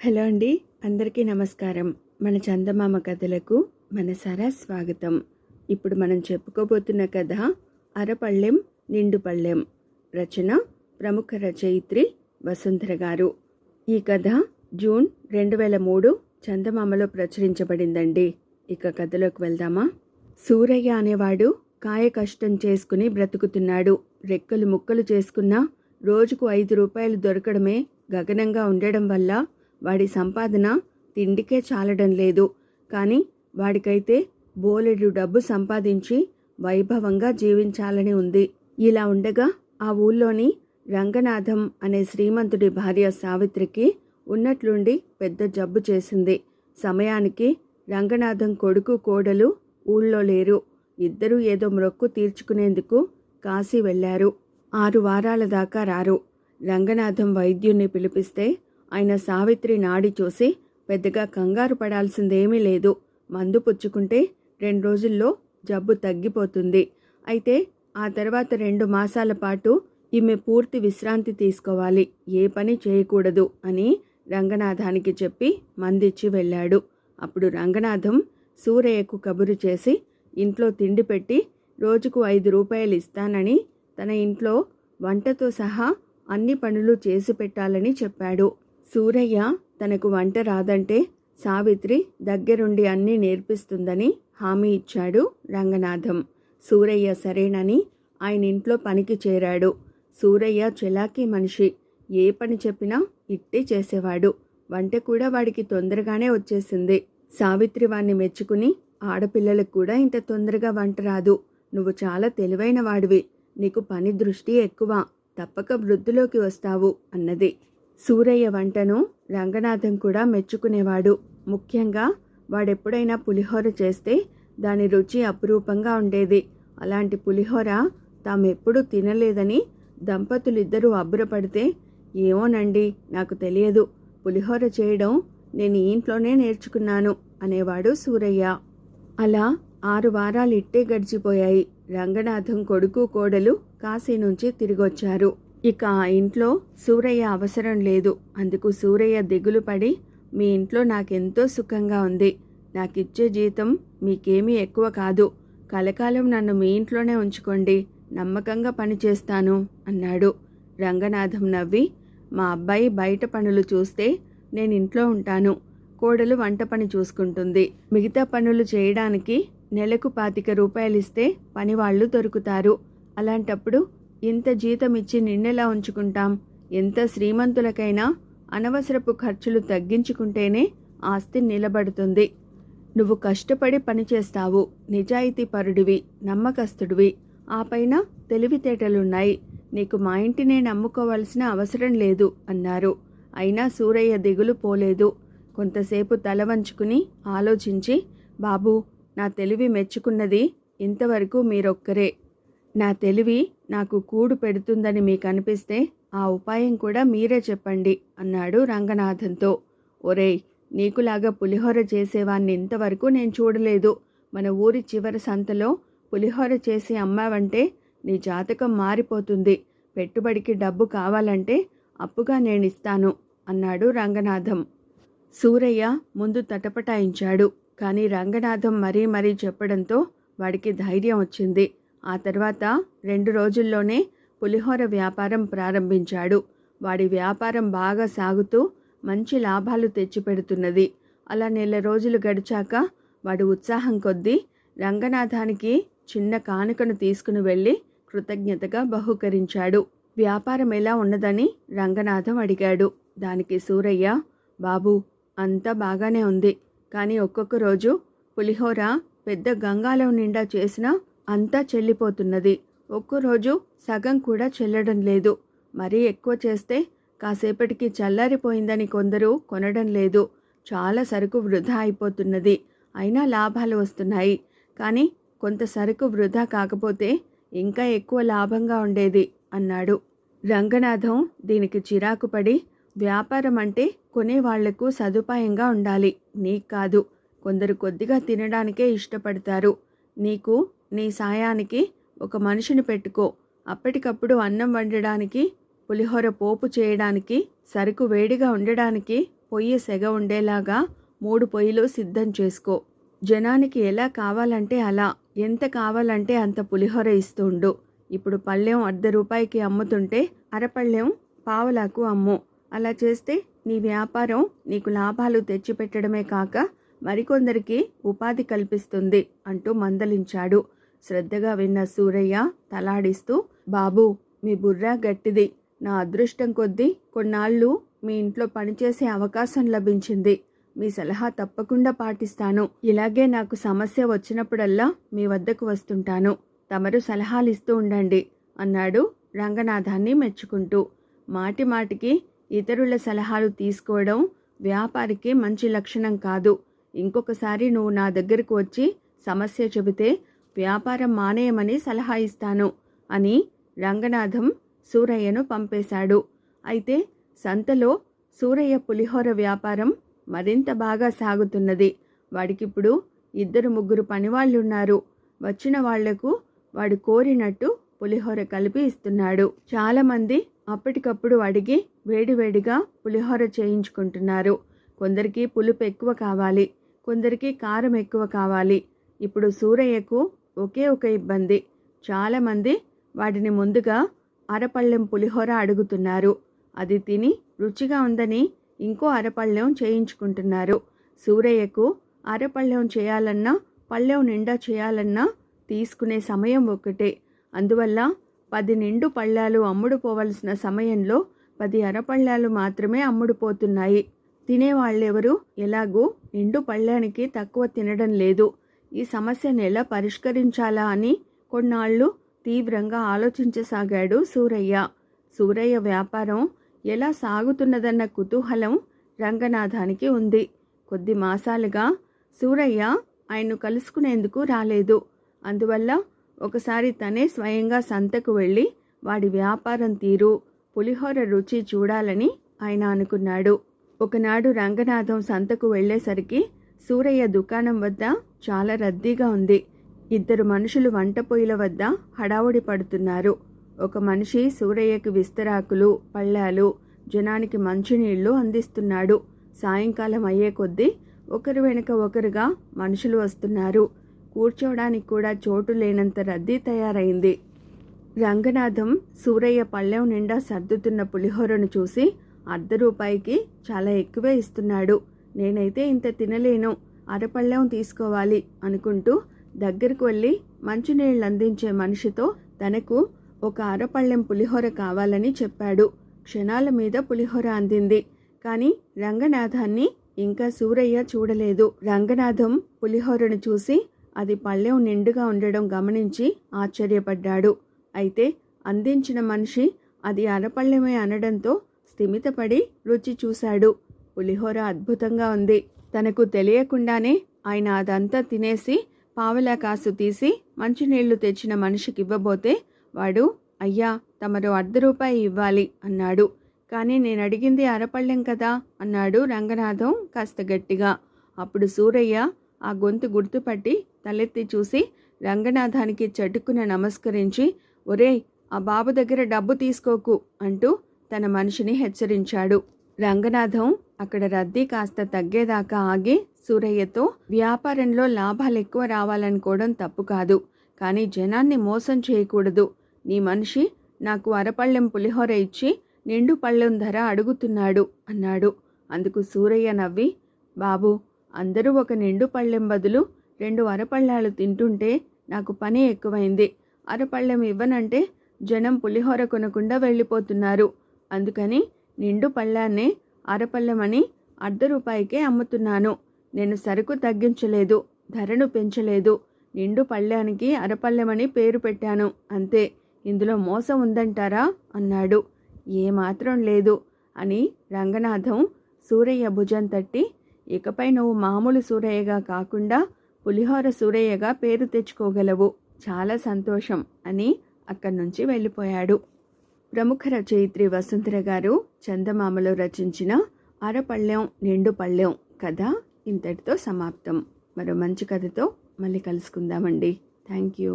Hello అండి. అందరికీ నమస్కారం. మన చందమామ కథలకు మనసారా స్వాగతం. ఇప్పుడు మనం చెప్పుకోబోతున్న కథ అరపళ్ళెం నిండు పళ్ళెం. రచన ప్రముఖ రచయిత్రి వసుంధర గారు. ఈ కథ జూన్ 2003 చందమామలో ప్రచురించబడిందండి. ఇక కథలోకి వెళ్దామా? సూరయ్య అనేవాడు కాయ కష్టం చేసుకుని బ్రతుకుతున్నాడు. రెక్కలు ముక్కలు చేసుకున్నా రోజుకు 5 రూపాయలు దొరకడమే గగనంగా ఉండడం వల్ల వాడి సంపాదన తిండికే చాలడం లేదు. కానీ వాడికైతే బోలెడు డబ్బు సంపాదించి వైభవంగా జీవించాలని ఉంది. ఇలా ఉండగా ఆ ఊళ్ళోని రంగనాథం అనే శ్రీమంతుడి భార్య సావిత్రికి ఉన్నట్లుండి పెద్ద జబ్బు చేసింది. సమయానికి రంగనాథం కొడుకు కోడలు ఊళ్ళో లేరు. ఇద్దరూ ఏదో మొక్కు తీర్చుకునేందుకు కాశీ వెళ్లారు. 6 వారాల దాకా రారు. రంగనాథం వైద్యుణ్ణి పిలిపిస్తే ఆయన సావిత్రి నాడి చూసి పెద్దగా కంగారు పడాల్సిందేమీ లేదు, మందు పుచ్చుకుంటే 2 రోజుల్లో జబ్బు తగ్గిపోతుంది. అయితే ఆ తర్వాత 2 మాసాల పాటు ఈమె పూర్తి విశ్రాంతి తీసుకోవాలి, ఏ పని చేయకూడదు అని రంగనాథానికి చెప్పి మందిచ్చి వెళ్ళాడు. అప్పుడు రంగనాథం సూరయ్యకు కబురు చేసి ఇంట్లో తిండి పెట్టి రోజుకు 5 రూపాయలు ఇస్తానని, తన ఇంట్లో వంటతో సహా అన్ని పనులు చేసి పెట్టాలని చెప్పాడు. సూరయ్య తనకు వంట రాదంటే సావిత్రి దగ్గరుండి అన్నీ నేర్పిస్తుందని హామీ ఇచ్చాడు రంగనాథం. సూరయ్య సరేనని ఆయన ఇంట్లో పనికి చేరాడు. సూరయ్య చలాకీ మనిషి. ఏ పని చెప్పినా ఇట్టే చేసేవాడు. వంట కూడా వాడికి తొందరగానే వచ్చేసింది. సావిత్రి వాణ్ణి మెచ్చుకుని, ఆడపిల్లలకు కూడా ఇంత తొందరగా వంట రాదు, నువ్వు చాలా తెలివైన వాడివి, నీకు పని దృష్టి ఎక్కువ, తప్పక వృద్ధిలోకి వస్తావు అన్నది. సూరయ్య వంటను రంగనాథం కూడా మెచ్చుకునేవాడు. ముఖ్యంగా వాడెప్పుడైనా పులిహోర చేస్తే దాని రుచి అపురూపంగా ఉండేది. అలాంటి పులిహోర తామెప్పుడూ తినలేదని దంపతులిద్దరూ అబ్బురపడితే, ఏమోనండి, నాకు తెలియదు, పులిహోర చేయడం నేను ఈ ఇంట్లోనే నేర్చుకున్నాను అనేవాడు సూరయ్య. అలా 6 వారాలు ఇట్టే గడిచిపోయాయి. రంగనాథం కొడుకు కోడలు కాశీ నుంచి తిరిగొచ్చారు. ఇక ఆ ఇంట్లో సూరయ్య అవసరం లేదు. అందుకు సూరయ్య దిగులు పడి, మీ ఇంట్లో నాకెంతో సుఖంగా ఉంది, నాకిచ్చే జీతం మీకేమీ ఎక్కువ కాదు, కలకాలం నన్ను మీ ఇంట్లోనే ఉంచుకోండి, నమ్మకంగా పనిచేస్తాను అన్నాడు. రంగనాథం నవ్వి, మా అబ్బాయి బయట పనులు చూస్తే నేను ఇంట్లో ఉంటాను, కోడలు వంట పని చూసుకుంటుంది, మిగతా పనులు చేయడానికి నెలకు 25 రూపాయలు ఇస్తే పనివాళ్లు దొరుకుతారు. అలాంటప్పుడు ఇంత జీతం ఇచ్చి నిన్నెలా ఉంచుకుంటాం? ఎంత శ్రీమంతులకైనా అనవసరపు ఖర్చులు తగ్గించుకుంటేనే ఆస్తి నిలబడుతుంది. నువ్వు కష్టపడి పనిచేస్తావు, నిజాయితీ పరుడివి, నమ్మకస్తుడివి, ఆ పైన తెలివితేటలున్నాయి, నీకు మా ఇంటినే నమ్ముకోవాల్సిన అవసరం లేదు అన్నారు. అయినా సూరయ్య దిగులు పోలేదు. కొంతసేపు తల వంచుకుని ఆలోచించి, బాబూ, నా తెలివి మెచ్చుకున్నది ఇంతవరకు మీరొక్కరే. నా తెలివి నాకు కూడు పెడుతుందని మీకు అనిపిస్తే ఆ ఉపాయం కూడా మీరే చెప్పండి అన్నాడు రంగనాథంతో. ఒరేయ్, నీకులాగా పులిహోర చేసేవాన్ని ఇంతవరకు నేను చూడలేదు. మన ఊరి చివరి సంతలో పులిహోర చేసి అమ్మావంటే నీ జాతకం మారిపోతుంది. పెట్టుబడికి డబ్బు కావాలంటే అప్పుగా నేనిస్తాను అన్నాడు రంగనాథం. సూరయ్య ముందు తటపటాయించాడు. కానీ రంగనాథం మరీ చెప్పడంతో వాడికి ధైర్యం వచ్చింది. ఆ తర్వాత 2 రోజుల్లోనే పులిహోర వ్యాపారం ప్రారంభించాడు. వాడి వ్యాపారం బాగా సాగుతూ మంచి లాభాలు తెచ్చిపెడుతున్నది. అలా 1 నెల రోజులు గడిచాక వాడు ఉత్సాహం కొద్దీ రంగనాథానికి చిన్న కానుకను తీసుకుని వెళ్ళి కృతజ్ఞతగా బహూకరించాడు. వ్యాపారం ఎలా ఉన్నదని రంగనాథం అడిగాడు. దానికి సూరయ్య, బాబూ, అంతా బాగానే ఉంది, కానీ ఒక్కొక్క రోజు పులిహోర పెద్ద గంగాలం నిండా చేసినా అంతా చెల్లిపోతున్నది, ఒక్కో రోజు సగం కూడా చెల్లడం లేదు, మరీ ఎక్కువ చేస్తే కాసేపటికి చల్లారిపోయిందని కొందరు కొనడం లేదు, చాలా సరుకు వృధా అయిపోతున్నది, అయినా లాభాలు వస్తున్నాయి, కానీ కొంత సరుకు వృధా కాకపోతే ఇంకా ఎక్కువ లాభంగా ఉండేది అన్నాడు. రంగనాథం దీనికి చిరాకు పడి, వ్యాపారం అంటే కొనేవాళ్లకు సదుపాయంగా ఉండాలి, నీకు కాదు, కొందరు కొద్దిగా తినడానికే ఇష్టపడతారు, నీకు నీ సాయానికి ఒక మనిషిని పెట్టుకో, అప్పటికప్పుడు అన్నం వండడానికి, పులిహోర పోపు చేయడానికి, సరుకు వేడిగా ఉండడానికి పొయ్యి సెగ ఉండేలాగా 3 పొయ్యిలు సిద్ధం చేసుకో. జనానికి ఎలా కావాలంటే అలా, ఎంత కావాలంటే అంత పులిహోర ఇస్తుండు. ఇప్పుడు పళ్ళెం ₹1/2కి అమ్ముతుంటే అరపళ్ళెం పావలాకు అమ్ము. అలా చేస్తే నీ వ్యాపారం నీకు లాభాలు తెచ్చిపెట్టడమే కాక మరికొందరికి ఉపాధి కల్పిస్తుంది అంటూ మందలించాడు. శ్రద్ధగా విన్న సూరయ్య తలాడిస్తూ, బాబూ, మీ బుర్రా గట్టిది. నా అదృష్టం కొద్దీ కొన్నాళ్ళు మీ ఇంట్లో పనిచేసే అవకాశం లభించింది. మీ సలహా తప్పకుండా పాటిస్తాను. ఇలాగే నాకు సమస్య వచ్చినప్పుడల్లా మీ వద్దకు వస్తుంటాను. తమరు సలహాలిస్తూ ఉండండి అన్నాడు రంగనాథాన్ని మెచ్చుకుంటూ. మాటి మాటికి ఇతరుల సలహాలు తీసుకోవడం వ్యాపారికి మంచి లక్షణం కాదు. ఇంకొకసారి నువ్వు నా దగ్గరకు వచ్చి సమస్య చెబితే వ్యాపారం మానేయమని సలహా ఇస్తాను అని రంగనాథం సూరయ్యను పంపేశాడు. అయితే సంతలో సూరయ్య పులిహోర వ్యాపారం మరింత బాగా సాగుతున్నది. వాడికిప్పుడు 2-3 పనివాళ్లున్నారు. వచ్చిన వాళ్లకు వాడు కోరినట్టు పులిహోర కలిపి ఇస్తున్నాడు. చాలామంది అప్పటికప్పుడు అడిగి వేడివేడిగా పులిహోర చేయించుకుంటున్నారు. కొందరికి పులుపు ఎక్కువ కావాలి, కొందరికి కారం ఎక్కువ కావాలి. ఇప్పుడు సూరయ్యకు ఒకే ఒక ఇబ్బంది. చాలామంది వాడిని ముందుగా అరపళ్ళెం పులిహోర అడుగుతున్నారు. అది తిని రుచిగా ఉందని ఇంకో అరపళ్ళెం చేయించుకుంటున్నారు. సూరయ్యకు అరపళ్ళెం చేయాలన్నా పళ్ళెం నిండా చేయాలన్నా తీసుకునే సమయం ఒక్కటే. అందువల్ల 10 నిండు పళ్ళాలు అమ్ముడు పోవలసిన సమయంలో 10 అరపళ్ళాలు మాత్రమే అమ్ముడుపోతున్నాయి. తినేవాళ్ళెవరూ ఎలాగూ నిండు పళ్ళానికి తక్కువ తినడం లేదు. ఈ సమస్యను ఎలా పరిష్కరించాలా అని కొన్నాళ్ళు తీవ్రంగా ఆలోచించసాగాడు సూరయ్య. సూరయ్య వ్యాపారం ఎలా సాగుతున్నదన్న కుతూహలం రంగనాథానికి ఉంది. కొద్ది మాసాలుగా సూరయ్య ఆయన్ను కలుసుకునేందుకు రాలేదు. అందువల్ల ఒకసారి తనే స్వయంగా సంతకు వెళ్ళి వాడి వ్యాపారం తీరు, పులిహోర రుచి చూడాలని ఆయన అనుకున్నాడు. ఒకనాడు రంగనాథం సంతకు వెళ్లేసరికి సూరయ్య దుకాణం వద్ద చాలా రద్దీగా ఉంది. 2 మనుషులు వంట పొయ్యిల వద్ద హడావుడి పడుతున్నారు. ఒక మనిషి సూరయ్యకి విస్తరాకులు, పళ్ళాలు, జనానికి మంచినీళ్లు అందిస్తున్నాడు. సాయంకాలం అయ్యే కొద్దీ ఒకరి వెనుక ఒకరుగా మనుషులు వస్తున్నారు. కూర్చోవడానికి కూడా చోటు లేనంత రద్దీ తయారైంది. రంగనాథం సూరయ్య పళ్ళెం నిండా సర్దుతున్న పులిహోరను చూసి ₹1/2కి చాలా ఎక్కువే ఇస్తున్నాడు. నేనైతే ఇంత తినలేను, అరపళ్ళెం తీసుకోవాలి అనుకుంటూ దగ్గరకు వెళ్ళి మంచినీళ్ళు అందించే మనిషితో తనకు ఒక అరపళ్ళెం పులిహోర కావాలని చెప్పాడు. క్షణాల మీద పులిహోర అందింది. కానీ రంగనాథాన్ని ఇంకా సూరయ్య చూడలేదు. రంగనాథం పులిహోరను చూసి అది పళ్ళెం నిండుగా ఉండడం గమనించి ఆశ్చర్యపడ్డాడు. అయితే అందించిన మనిషి అది అరపళ్ళెమే అనడంతో స్థిమితపడి రుచి చూశాడు. పులిహోర అద్భుతంగా ఉంది. తనకు తెలియకుండానే ఆయన అదంతా తినేసి పావలా కాసు తీసి మంచినీళ్లు తెచ్చిన మనిషికి ఇవ్వబోతే వాడు, అయ్యా, తమరు ₹1 ఇవ్వాలి అన్నాడు. కానీ నేను అడిగింది అరపళ్ళెం కదా అన్నాడు రంగనాథం కాస్త గట్టిగా. అప్పుడు సూరయ్య ఆ గొంతు గుర్తుపట్టి తలెత్తి చూసి రంగనాథానికి చటుక్కున నమస్కరించి, ఒరేయ్, ఆ బాబు దగ్గర డబ్బు తీసుకోకు అంటూ తన మనిషిని హెచ్చరించాడు. రంగనాథం అక్కడ రద్దీ కాస్త తగ్గేదాకా ఆగి సూరయ్యతో, వ్యాపారంలో లాభాలు ఎక్కువ రావాలనుకోవడం తప్పు కాదు, కానీ జనాన్ని మోసం చేయకూడదు. నీ మనిషి నాకు అరపళ్ళెం పులిహోర ఇచ్చి నిండు పళ్ళెం ధర అడుగుతున్నాడు అన్నాడు. అందుకు సూరయ్య నవ్వి, బాబు, అందరూ ఒక నిండు పళ్ళెం బదులు 2 అరపళ్ళాలు తింటుంటే నాకు పని ఎక్కువైంది. అరపళ్ళెం ఇవ్వనంటే జనం పులిహోర కొనకుండా వెళ్ళిపోతున్నారు. అందుకని నిండు పళ్ళాన్నే అరపళ్ళెమని ₹1/2కే అమ్ముతున్నాను. నేను సరుకు తగ్గించలేదు, ధరను పెంచలేదు. నిండు పళ్ళానికి అరపళ్ళెమని పేరు పెట్టాను అంతే. ఇందులో మోసం ఉందంటారా అన్నాడు. ఏమాత్రం లేదు అని రంగనాథం సూరయ్య భుజం తట్టి, ఇకపై నువ్వు మామూలు సూరయ్యగా కాకుండా పులిహోర సూరయ్యగా పేరు తెచ్చుకోగలవు. చాలా సంతోషం అని అక్కడి నుంచి వెళ్ళిపోయాడు. ప్రముఖ రచయిత్రి వసుంధర గారు చందమామలో రచించిన అరపళ్ళెం నిండు పళ్ళెం కథ ఇంతటితో సమాప్తం. మరో మంచి కథతో మళ్ళీ కలుసుకుందామండి. Thank you.